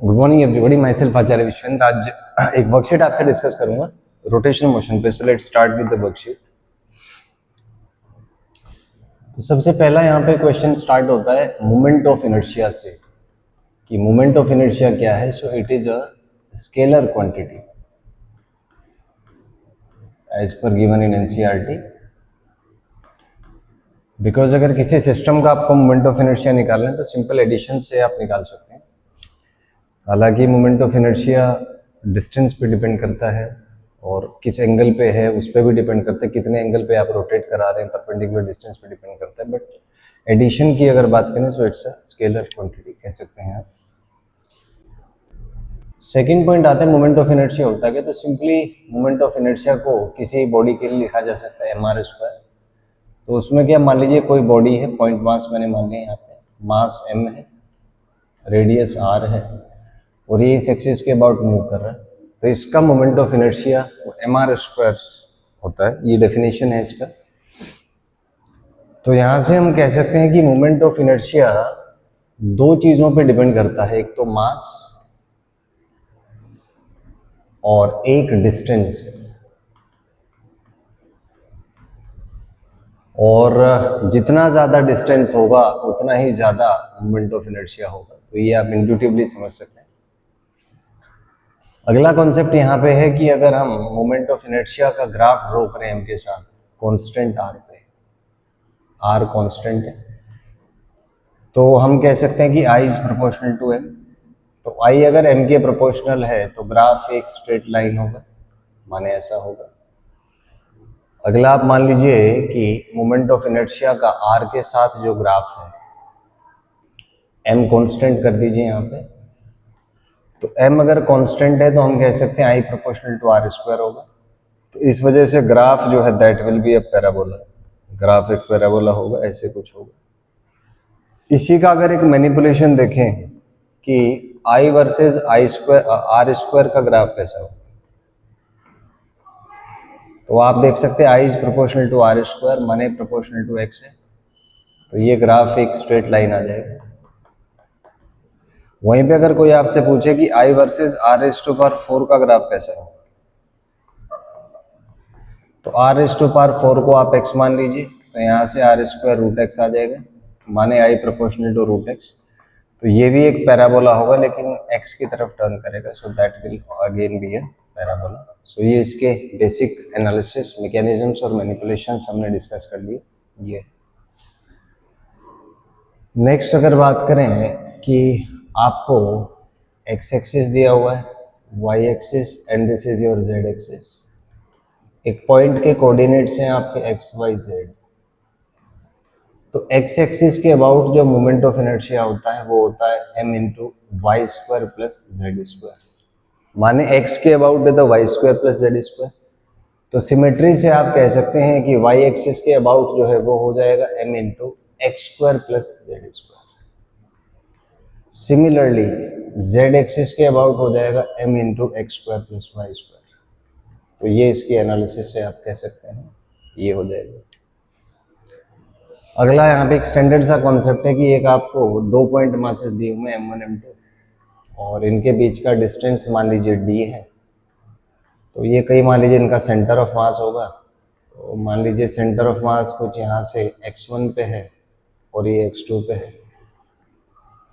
Good morning everybody, myself Acharya Vishvendra. आज एक worksheet आपसे डिस्कस करूंगा रोटेशन मोशन पे। So let's start with the worksheet. तो सबसे पहला यहाँ पे क्वेश्चन स्टार्ट होता है मोमेंट ऑफ इनर्शिया से, कि मोमेंट ऑफ इनर्शिया क्या है। So it is a scalar quantity as per given in NCERT. Because अगर किसी सिस्टम का आपको मोमेंट ऑफ इनर्शिया निकालना है तो सिंपल एडिशन से आप निकाल सकते हैं। हालांकि मोमेंट ऑफ इनर्शिया डिस्टेंस पे डिपेंड करता है और किस एंगल पे है उस पर भी डिपेंड करता है, कितने एंगल पे आप रोटेट करा रहे हैं परपेंडिकुलर डिस्टेंस पे डिपेंड करता है। बट एडिशन की अगर बात करें तो इट्स अ स्केलर क्वांटिटी कह सकते हैं आप। सेकेंड पॉइंट आता है मोमेंट ऑफ इनर्शिया होता है क्या। तो सिंपली मोमेंट ऑफ इनर्शिया को किसी बॉडी के लिए लिखा जा सकता है mr स्क्वायर। तो उसमें क्या, मान लीजिए कोई बॉडी है, पॉइंट मास मैंने मान लिया यहाँ पे, मास m है, रेडियस r है और ये इस एक्सिस के अबाउट मूव कर रहा है। तो इसका moment of inertia mr square होता है, ये डेफिनेशन है इसका। तो यहाँ से हम कह सकते हैं कि मोमेंट ऑफ इनर्शिया दो चीजों पे डिपेंड करता है, एक तो मास और एक डिस्टेंस। और जितना ज़्यादा डिस्टेंस होगा उतना ही ज़्यादा मोमेंट ऑफ इनर्शिया होगा। तो ये आप इंट्यूटिवली समझ सकते हैं। अगला कॉन्सेप्ट यहाँ पे है कि अगर हम मोमेंट ऑफ इनर्शिया का ग्राफ ड्रॉ करें m के साथ कांस्टेंट r पे, r कांस्टेंट है, तो हम कह सकते हैं कि i is proportional to m। तो i अगर m के प्रोपोर्शनल है तो ग्राफ एक स्ट्रेट लाइन होगा, माने ऐसा होगा। अगला आप मान लीजिए कि मोमेंट ऑफ इनर्शिया का r के साथ जो ग्राफ है, m कांस्टेंट कर दीजिए यहाँ पे। तो m अगर कांस्टेंट है तो हम कह सकते हैं i proportional to r square होगा। तो इस वजह से ग्राफ जो है that will be a parabola, graph एक पैराबोला होगा, ऐसे कुछ होगा। इसी का अगर एक मैनिपुलेशन देखें कि i versus i square r square का ग्राफ कैसा होगा, तो आप देख सकते हैं i is proportional to r square माने प्रोपोर्शनल टू x है। तो ये ग्राफ एक स्ट्रेट लाइन आ जाएगा। वहीं पे अगर कोई आपसे पूछे कि i versus r raise to power 4 का ग्राफ कैसा है, तो r रेज़ टू पावर 4 को आप x मान लीजिए। तो यहाँ से r स्क्वायर रूट एक्स आ जाएगा, माने i proportional to root x. तो ये भी एक पैराबोला होगा लेकिन x की तरफ टर्न करेगा। So that will again be a parabola. सो ये इसके बेसिक एनालिसिस, मैकेनिज्म्स और मैनिपुलेशंस हमने डिस्कस कर लिए। ये नेक्स्ट अगर बात करें कि आपको x एक्सिस दिया हुआ है, y axis and this is your z axis. एक पॉइंट के कोऑर्डिनेट्स हैं आपके x y z। तो x एक्सिस के अबाउट जो मोमेंट ऑफ इनर्शिया होता है वो होता है m into y square plus z square, माने x के अबाउट है तो y square plus z square. तो सिमेट्री से आप कह सकते हैं कि y एक्सिस के अबाउट जो है वो हो जाएगा m into x square plus z square. Similarly z axis के अबाउट हो जाएगा m into x square plus y square. तो ये इसकी एनालिसिस से आप कह सकते हैं ये हो जाएगा। अगला यहाँ पे एक स्टैंडर्ड सा कॉन्सेप्ट है कि एक आपको दो पॉइंट मासेस दिए हुए हैं m1 m2 और इनके बीच का डिस्टेंस मान लीजिए d है। तो ये कई मान लीजिए इनका सेंटर ऑफ मास होगा। तो मान लीजिए सेंटर ऑफ मास कुछ यहाँ से x1 पे है और ये x2 पे है।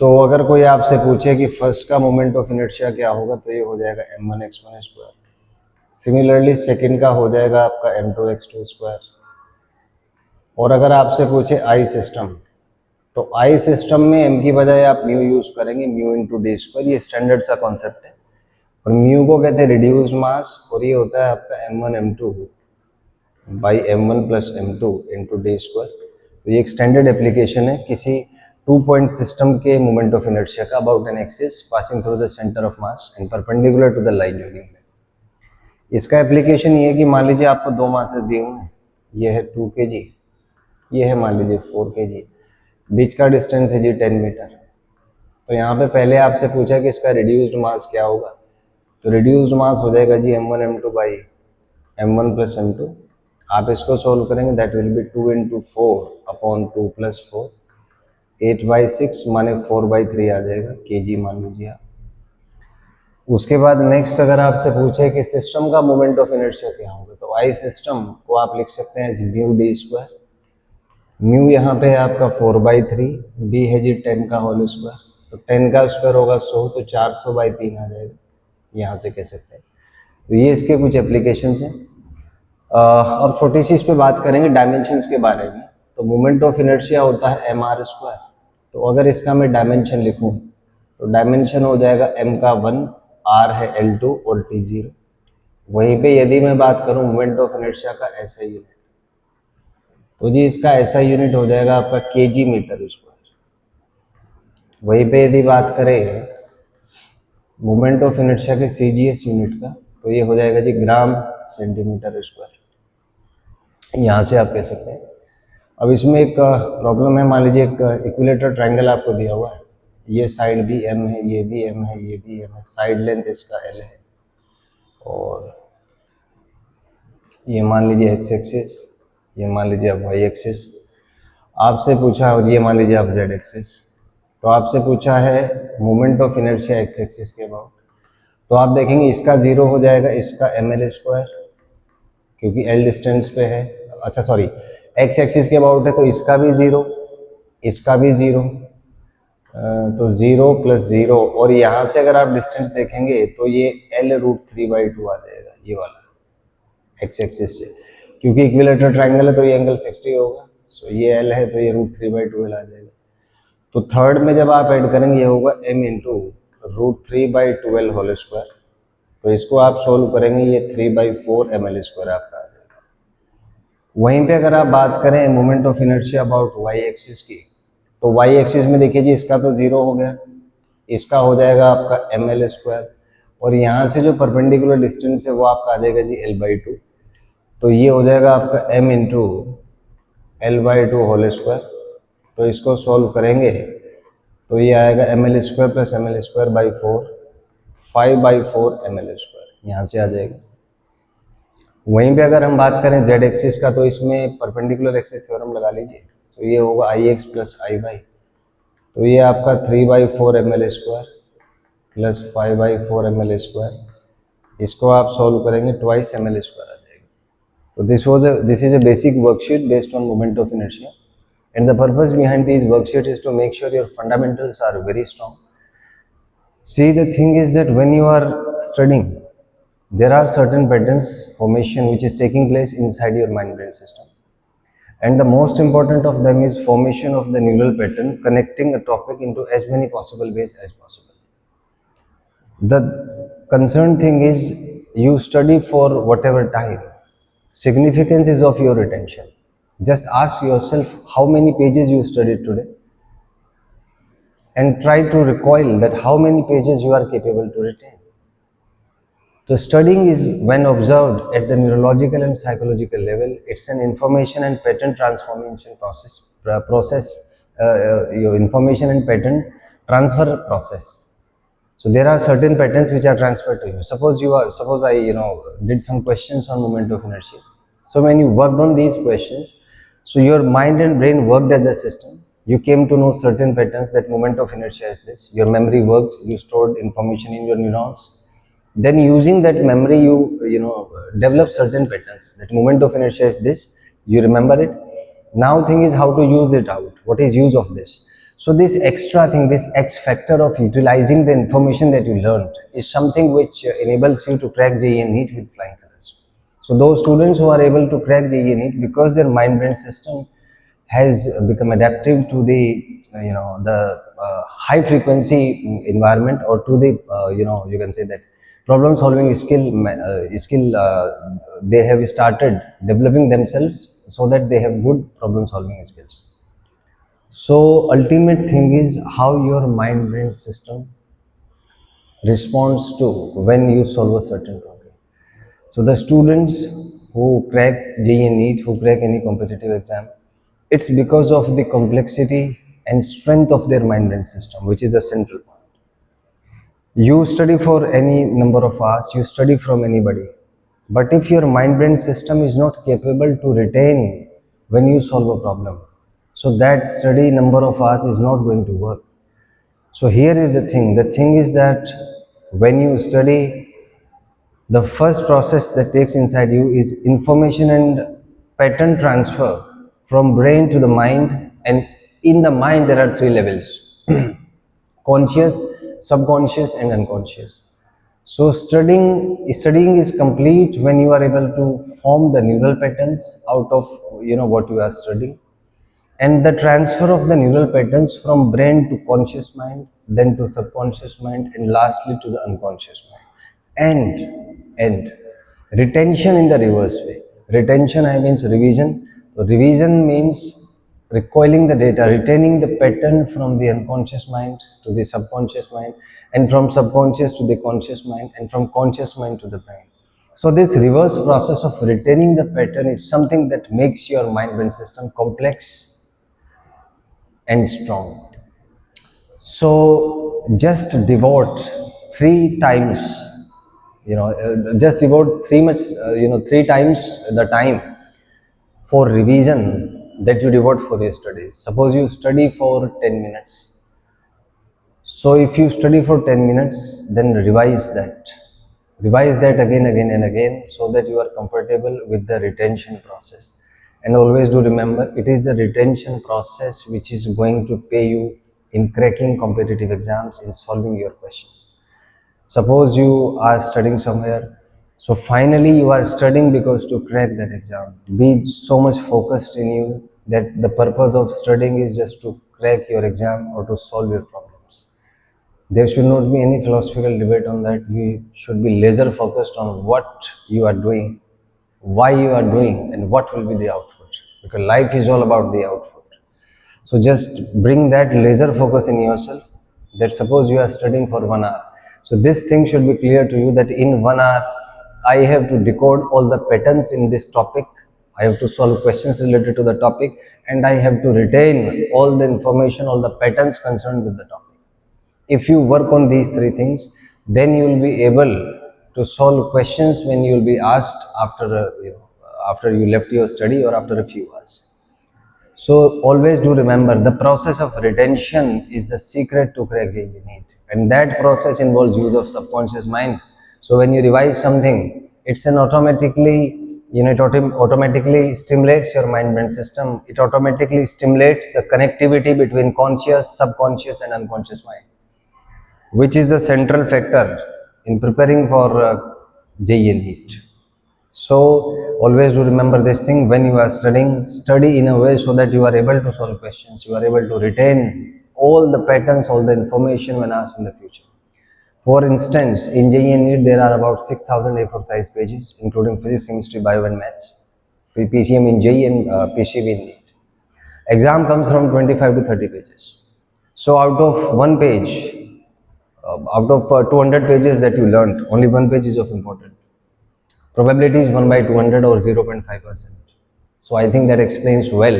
तो अगर कोई आपसे पूछे कि फर्स्ट का मोमेंट ऑफ इनर्शिया क्या होगा तो ये हो जाएगा m1 x1 square. Similarly second का हो जाएगा आपका m2 x2 स्क्वायर। और अगर आपसे पूछे आई सिस्टम, तो आई सिस्टम में m की बजाय आप म्यू यूज करेंगे, म्यू इंटू डी स्क्वायर। ये स्टैंडर्ड सा कॉन्सेप्ट है और म्यू को कहते हैं रिड्यूस्ड मास और ये होता है आपका m1 m2 by m1 plus m2 into d square. तो ये एक स्टैंडर्ड एप्लीकेशन है किसी टू पॉइंट सिस्टम के मोमेंट ऑफ इनर्शिया का about an axis passing through the centre of mass and perpendicular to the line union. इसका application ये है कि मान लीजिए आपको दो मासेस दिए हुए हैं, ये है 2 kg, ये है मान लीजिए 4 kg, बीच का डिस्टेंस है जी 10 मीटर। तो यहाँ पे पहले आपसे पूछा कि इसका रिड्यूस्ड मास क्या होगा। तो रिड्यूस्ड मास हो जाएगा जी m1 m2 by m1 plus m2। आप इसको सोल्व करेंगे that will B 2 into 4 upon 2 plus 4, 8/6 माने 4/3 आ जाएगा kg मान लीजिए आप। उसके बाद नेक्स्ट अगर आपसे पूछे कि सिस्टम का मोमेंट ऑफ इनर्शिया क्या होगा, तो आई सिस्टम को आप लिख सकते हैं as mu d square. Mu यहाँ पे है आपका 4/3, डी है जी 10 का होल स्क्वायर, तो 10 का स्क्वायर होगा 100, तो 400/3 आ जाएगा, यहाँ से कह सकते हैं। तो ये इसके कुछ एप्लीकेशंस हैं। और छोटी सी इस पे बात करेंगे डायमेंशंस के बारे में। तो मोमेंट ऑफ इनर्शिया होता है mr स्क्वायर। तो अगर इसका मैं डायमेंशन लिखूं तो डायमेंशन हो जाएगा m का 1, r है L2 और t 0। वहीं पे यदि मैं बात करूं मोमेंट ऑफ इनर्शिया का ऐसा यूनिट, तो जी इसका ऐसा यूनिट हो जाएगा आपका kg मीटर स्क्वायर। वहीं पे यदि बात करें मोमेंट ऑफ इनर्शिया के CGS यूनिट का, तो ये हो जाएगा जी ग्राम सेंटीमीटर स्क्वायर, यहाँ से आप कह सकते हैं। अब इसमें एक प्रॉब्लम है, मान लीजिए एक इक्विलेटरल ट्रायंगल आपको दिया हुआ है, ये साइड भी m है, ये भी m है, ये भी m है, साइड लेंथ इसका l है, और ये मान लीजिए x एक्सिस, ये मान लीजिए आप y एक्सिस, आपसे पूछा, और ये मान लीजिए आप z एक्सिस। तो आपसे पूछा है moment of inertia x axis के अबाउट, तो आप देखेंगे इसका 0 हो जाएगा, इसका ml स्क्वायर, क्योंकि l डिस्टेंस पे है। अच्छा सॉरी, x एक्सिस के अबाउट है तो इसका भी 0, इसका भी 0, तो 0 + 0, और यहाँ से अगर आप डिस्टेंस देखेंगे तो ये L√3/2 आ जाएगा, ये वाला x एक्सिस से, क्योंकि इक्विलेटरल ट्रायंगल है तो ये एंगल 60 होगा। सो ये L है तो ये √3/2 आ जाएगा। तो थर्ड में जब आप ऐड करेंगे ये होगा m × √3/12 होल स्क्वायर। तो इसको आप सोल्व करेंगे, ये 3/4 ml स्क्वायर आपका आ जाएगा। वहीं पे अगर आप बात करें moment of inertia about y axis की, तो y एक्सिस में देखिए जी इसका तो 0 हो गया, इसका हो जाएगा आपका ml स्क्वायर, और यहाँ से जो परपेंडिकुलर डिस्टेंस है वो आपका आ जाएगा जी L/2। तो ये हो जाएगा आपका m × L/2 होल स्क्वायर। तो इसको सॉल्व करेंगे तो ये आएगा ml square + ml square by 4, 5/4 ml square, यहाँ से आ जाएगा। वहीं पे अगर हम बात करें z एक्सिस का, तो इसमें परपेंडिकुलर एक्सिस थ्योरम लगा लीजिए, तो ये होगा Ix + Iy, तो ये आपका 3/4 ml स्क्वायर + 5/4 ml स्क्वायर, इसको आप सॉल्व करेंगे 2 ml स्क्वायर आ जाएगा। तो this is a basic worksheet based on moment of inertia, and the purpose behind this worksheet is to make sure your fundamentals are very strong. See, the thing is that when you are studying, there are certain patterns formation which is taking place inside your mind-brain system, and the most important of them is formation of the neural pattern connecting a topic into as many possible ways as possible. The concerned thing is you study for whatever time, significance is of your attention. Just ask yourself how many pages you studied today, and try to recoil that how many pages you are capable to retain. So studying is, when observed at the neurological and psychological level, it's an information and pattern transformation process, your information and pattern transfer process. So there are certain patterns which are transferred to you. Suppose I did some questions on moment of inertia. So when you worked on these questions, so your mind and brain worked as a system. You came to know certain patterns, that moment of inertia is this. Your memory worked, you stored information in your neurons. Then using that memory, you develop certain patterns. That moment of inertia is this, you remember it. Now thing is how to use it out. What is use of this? So this extra thing, this X factor of utilizing the information that you learned is something which enables you to crack JEE and NEET with flying colors. So those students who are able to crack JEE and NEET, because their mind-brain system has become adaptive to the high frequency environment, or to the you can say that problem solving skill they have started developing themselves, so that they have good problem solving skills. So ultimate thing is how your mind brain system responds to when you solve a certain problem. So the students who crack JEE and NEET, who crack any competitive exam, it's because of the complexity and strength of their mind brain system, which is the central point. You study for any number of hours, you study from anybody, but if your mind brain system is not capable to retain when you solve a problem, so that study number of hours is not going to work. So here is the thing is that when you study, the first process that takes inside you is information and pattern transfer from brain to the mind. And in the mind there are three levels: conscious, subconscious and unconscious. So studying is complete when you are able to form the neural patterns out of what you are studying, and the transfer of the neural patterns from brain to conscious mind, then to subconscious mind, and lastly to the unconscious mind. And retention in the reverse way. Retention, I means revision. So revision means recoiling the data, retaining the pattern from the unconscious mind to the subconscious mind, and from subconscious to the conscious mind, and from conscious mind to the brain. So this reverse process of retaining the pattern is something that makes your mind-brain system complex and strong. So just devote 3 times, just devote three times the time for revision that you devote for your studies. Suppose you study for 10 minutes. So if you study for 10 minutes, then revise that. Revise that again and again, so that you are comfortable with the retention process. And always do remember, it is the retention process which is going to pay you in cracking competitive exams, in solving your questions. Suppose you are studying somewhere, so finally you are studying because to crack that exam. Be so much focused in you that the purpose of studying is just to crack your exam or to solve your problems. There should not be any philosophical debate on that. You should be laser focused on what you are doing, why you are doing, and what will be the output. Because life is all about the output. So just bring that laser focus in yourself, that suppose you are studying for 1 hour. So this thing should be clear to you that in 1 hour, I have to decode all the patterns in this topic. I have to solve questions related to the topic, and I have to retain all the information, all the patterns concerned with the topic. If you work on these three things, then you will be able to solve questions when you will be asked after you left your study or after a few hours. So always do remember, the process of retention is the secret to crack JEE NEET, and that process involves use of subconscious mind. So when you revise something, it's an automatically, it automatically stimulates your mind-brain system. It automatically stimulates the connectivity between conscious, subconscious and unconscious mind, which is the central factor in preparing for JEE NEET. So always do remember this thing: when you are studying, study in a way so that you are able to solve questions, you are able to retain all the patterns, all the information when asked in the future. For instance, in JEE NEET there are about 6,000 A4 size pages, including physics, chemistry, bio and maths. PCM in JEE and PCB in NEET. Exam comes from 25 to 30 pages. So out of one page, out of 200 pages that you learned, only one page is of important. Probability is 1 by 200 or 0.5%. So I think that explains well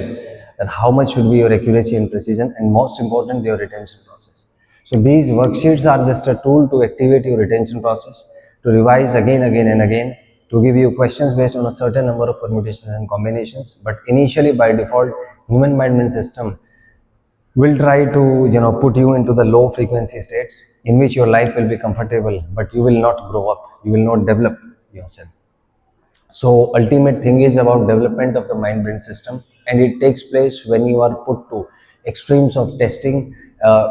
that how much should be your accuracy and precision, and most important, your retention process. So these worksheets are just a tool to activate your retention process, to revise again and again, to give you questions based on a certain number of permutations and combinations. But initially, by default, human mind system will try to put you into the low frequency states in which your life will be comfortable, but you will not grow up, you will not develop yourself. So ultimate thing is about development of the mind brain system, and it takes place when you are put to extremes of testing,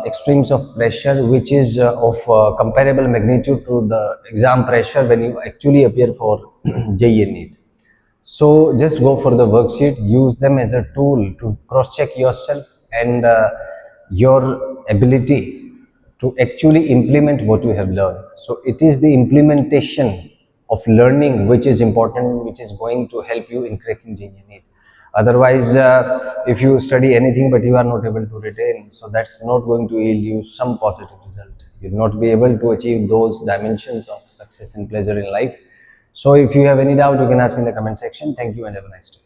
extremes of pressure, which is of comparable magnitude to the exam pressure when you actually appear for JEE NEET. So just go for the worksheet, use them as a tool to cross-check yourself and your ability to actually implement what you have learned. So it is the implementation of learning which is important, which is going to help you in cracking JEE NEET. Otherwise, if you study anything but you are not able to retain, so that's not going to yield you some positive result. You will not be able to achieve those dimensions of success and pleasure in life. So if you have any doubt, you can ask in the comment section. Thank you and have a nice day.